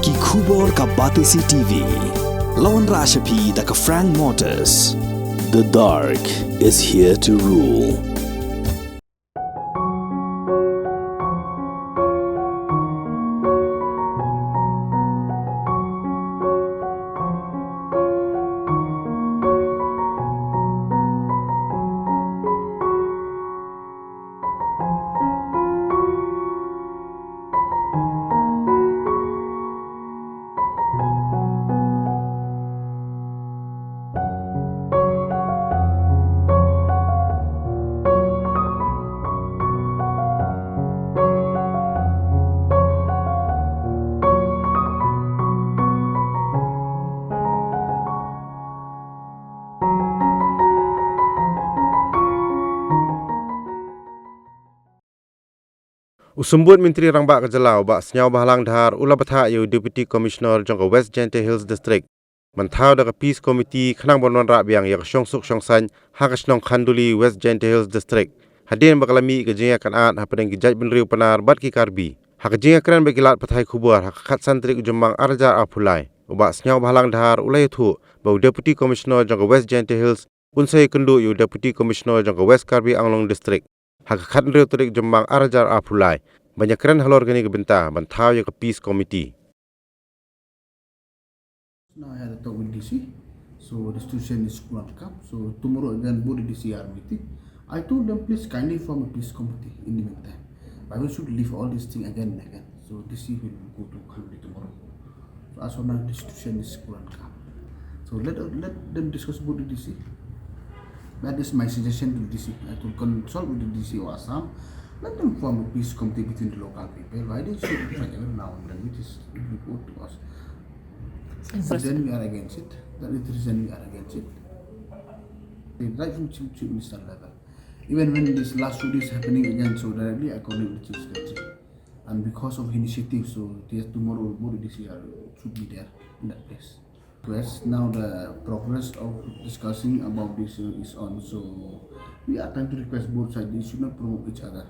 Ki khubor ka Batisi TV. Lawan Rashapi da ka Frank Motors. The dark is here to rule. Usumbut Menteri Rangba Kejelau bak senyau bahalang dhar ula Bthah yu Deputy Commissioner jangka West Gente Hills District. Mentau da Peace Committee khanang bon Wanrah biang yak Jingsuk Shongsan hakasnong Khanduli West Gente Hills District. Hadin bakalami kejinga kanat hapadeng gijaj benriu penar bat ki karbi. Hakajinga kran bagilat Bthah kubuar hakakat santrik jembang arjar apulai. Ubak senyau bahalang dhar ula yuthu bau Deputy Commissioner jangka West Gente Hills unsai kendu yu Deputy Commissioner jangka West Karbi Anglong District. Hakakat riu terik jembang arjar apulai. Banyak keren halor gani ke Bthah Bantau ya ke Peace Committee. Now I had a talk with DC, so the situation is not come. So tomorrow again, board DC are meeting. I told them please kindly form a peace committee in the meantime. But we should leave all these things again and again. So DC will go to Khanduli tomorrow. So as of now, the situation is not come. So let them discuss about the DC. That is my suggestion to DC. I will consult with the DC of Assam. Let them form a peace committee between the local people. Why they should fight every now and then, which is report to us. But then we are against it. That is the reason we are against it. Right from Chief Minister level. Even when this last 2 days happening again, so directly according to Chief Secretary. And because of initiative, so tomorrow board DC should be there in that place. Yes, now the progress of discussing about this is on. So we are trying to request both sides. They should not promote each other.